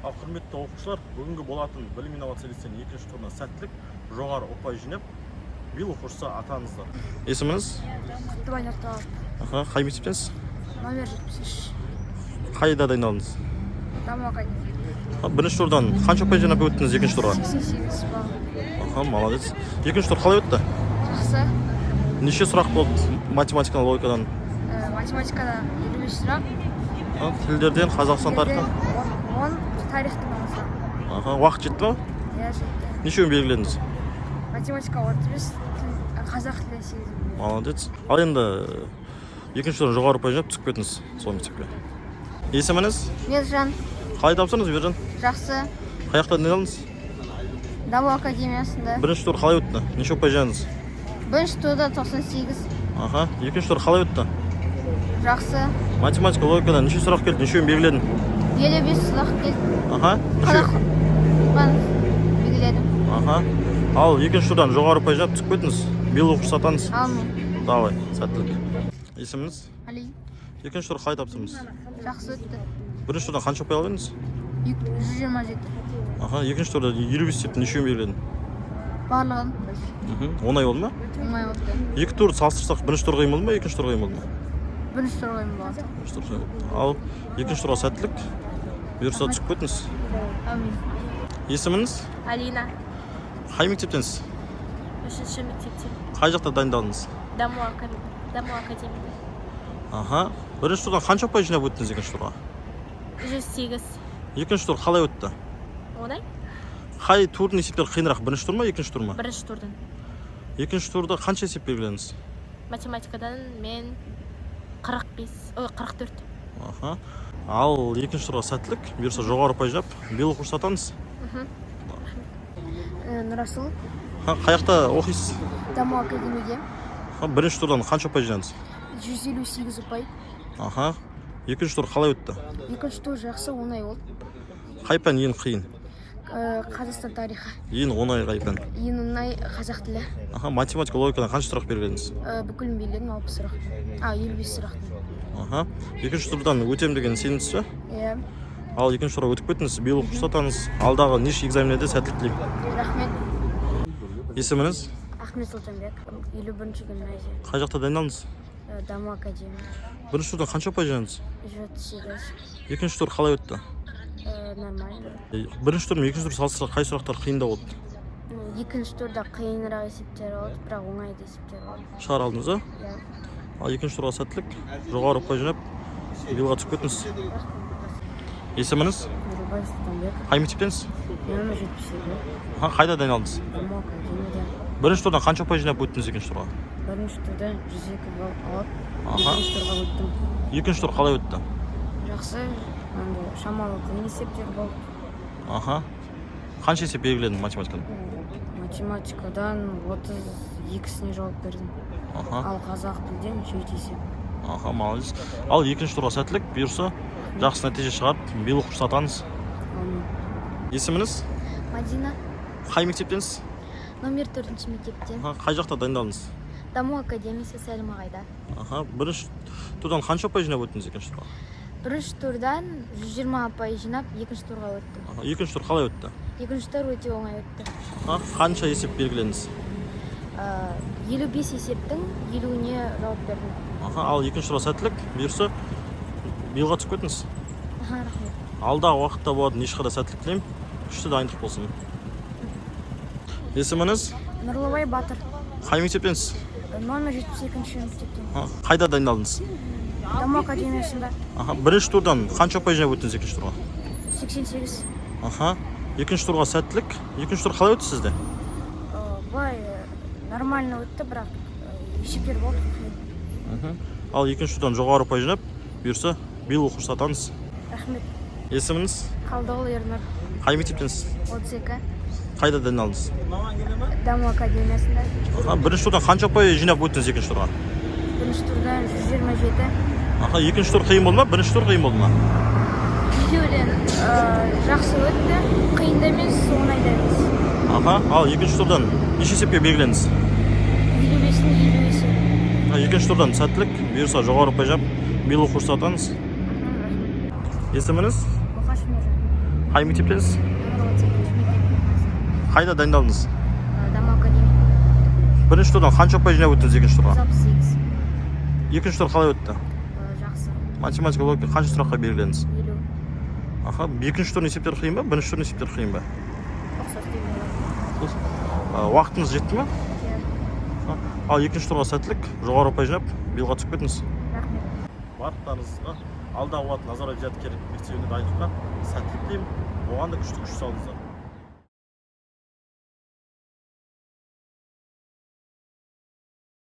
Ал құрметті оқушылар, бүгінгі болатын білім инновация лицейінің екінші турына сәттілік, жоғары ұпай жинап, биыл оқушысы атаныздар. Есіміңіз? Құттыбай Нұрталап. Қай мектептенсіз? Номер 73. Қайда дайындалдыңыз? Даму академия. Бірінші турдан қанша ұпай жинап өттіңіз екінші турға? 88 балл. Молодец. Екінші тур қалай өтті? Жақсы. Неше сұрақ болды математикадан, логикадан? Математикадан 55 сұрақ. Тілдерден, Қазақстан тарихы? 10 тарихтың болса. Уақыт жетті ма? Иә, жетті. Нешеуін белгіледіңіз? Математика 35, қазақ тілі 8. Молодец. Ал енді екінші турдан жоғары ұпай жинап түсіп кеттіңіз сол мектепке. Есіміңіз? Мержан. Қалай тапсырдыңыз, Мержан? Жақсы. Қай жақта дайындалдыңыз? Даму академиясында. Бірінші тур қалай өтті? Неше ұпай жинадыңыз? Бірінші турда 98. Екінші тур қалай өтті? Жақсы. Математика, логикадан неше сұрақ келді? Нешеуін белгіледің? 55 сұрақ келді. Нешеуін? Белгіледім. Ал екінші турдан жоғары ұпай жинап түсіп кеттіңіз. Биыл оқушысы атаныз. Аумин. Давай, сәттілік. Есіміңіз? Али. Екінші тур қалай тапсырдыңыз? Жақсы өтті. Бірінші турдан қанша ұпай алдыңыз? 127. Екінші турда 55 деп нешеуін белгіледің? Барлығын. Оңай болды ма? Оңай болды. Екі тур салыстырсақ, бірінші тур қиын болды ма, екінші тур қиын болды ма? Бірінші тур қиын болды. Бірінші тур қиын болды. Ал екінші турға сәттілік. Бұйырса түсіп кеттіңіз. Амин. Есіміңіз? Алина. Қай мектептенсіз? 3-ші мектептен. Қай жақта дайындалдыңыз? Даму академияда. Бірінші турдан қанша ұпай жинап өттіңіз екінші турға? 108. Екінші тур қалай өтті? Оңай? Қай турдың есептері қиынырақ, бірінші тур ма, екінші тур ма? Бірінші турдан. Екінші турда қанша есеп белгіледіңіз? Математикадан мен 44. Ал екінші турға сәттілік, бұйырса жоғары ұпай жинап, биыл оқушысы атаныз. Нұрасыл. Қай жақта оқисыз? Даму академияда. Бірінші турдан қанша ұпай жинадыңыз? 158 ұпай. Екінші тур қалай өтті? Екінші тур жақсы, оңай болды. Қай пән ең қиын? Қазақстан тарихы. Ең оңай қай пән? Ең оңай қазақ тілі. Математика, логикадан қанша сұрақ белгіледіңіз? Бүкілін белгіледім 60 сұрақ. 55 сұрақ. Екінші турдан өтем деген сенімсіз бе? Иә. Ал екінші турға өтіп кеттіңіз, биыл оқушысы атаныз. Алдағы неше экзаменде сәттілік тілеймін. Рахмет. Есіміңіз? Ахмет Сұлтанбек, 51-ші гимназия. Қай жақта дайындалдыңыз? Даму академия. Бірінші турдан қанша ұпай жинадыңыз? 78. Екінші тур қалай өтті? Нормально. Бірінші тур мен екінші тур салыстырсақ қай сұрақтар қиындау болды? Екінші турда қиынырақ есептер болды, бірақ оңайды есептер болды. Шығара алдыңыз, а? Иә. Ал екінші турға сәттілік, жоғары ұпай жинап, биылға түсіп кеттіңіз. Есіміңіз? Нұрбай Сұлтанбек. Қай мектептенсіз? Номер 77. Қайда дайындалдыңыз? Даму академияда. Бірінші турдан қанша ұпай жинап өттіңіз екінші турға? Бірінші турда 102 балл алып, екінші турға өттім. Екінші тур қалай өтті? Жақсы, шамалы қиын есептер болды. Қанша есеп белгіледің математикадан? Математикадан 32-сіне жауап бердім. Ал қазақ тілден 7 есеп. Молодец. Ал екінші турға сәттілік, бұйырса жақсы нәтиже шығарып, биыл оқушысы атаныз. Есіміңіз? Мадина. Қай мектептенсіз? Номер 4-ші мектептен. Қай жақта дайындалдыңыз? Даму академиясы Сәлім ағайда. Бірінші турдан қанша ұпай жинап өттіңіз екінші турға? Бірінші турдан 120 ұпай жинап, екінші турға өттім. Екінші тур қалай өтті? Екінші тур өте оңай өтті. Қанша есеп белгіледіңіз? 55 есептің 50-не жауап бердім. Ал екінші турға сәттілік, бұйырса биылға түсіп кеттіңіз. Рахмет. Алдағы уақытта болады ешқандай сәттілік тілеймін. Күшті дайындық болсын. Есіміңіз? Нұрлыбай Батыр. Қай мектептенсіз? Номер 72-ші мектептен. Қайда дайындалдыңыз? Даму академиясында. Бірінші турдан қанша ұпай жинап өттіңіз екінші турға? 88. Екінші турға сәттілік. Екінші тур қалай өтті сізде? Былай нормально өтті, бірақ есептер болды. Ал екінші турдан жоғары ұпай жинап, бұйырса биыл оқушысы атаныз. Рахмет. Есіміңіз? Қалдығұл Ернұр. Қай мектептенсіз? 32. Қайда дайындалдыңыз? Даму академиясында. Бірінші турдан қанша ұпай жинап өттіңіз екінші турға? Бірінші турдан 127. Екінші тур қиын болды ма? Бірінші тур қиын болды ма? Екеуінен жақсы өтті, қиын да емес, оңай да емес. Ал екінші турдан неше есепке белгіледіңіз? 55-тің 50-есі. Екінші турдан сәттілік, бұйырса жоғары ұпай жинап, биыл оқушысы атаныз. Есіміңіз? Мұқаш Мержан. Қай мектептесіз? Қайда дайындалдыңыз? Даму академия. Бірінші турдан қанша ұпай жинап өттіңіз екінші турға? 168. Екінші тур қалай өтті? Жақсы. Математика логика қанша сұраққа белгіледіңіз? 50. Аха, екінші турдың есептері қиын ба? Бірінші турдың есептері қиын ба? Ұқсас деймін. Уақытыңыз жетті ме? Ал екінші турға сәттілік, жоғары ұпай жинап, биылға түсіп кеттіңіз. Рахмет. Барлықтарыңызға алдағы уақыт назарбаев зияткерлік мектебіне дайындыққа сәттілік тілеймін. Оған да күшті күш салыңыздар.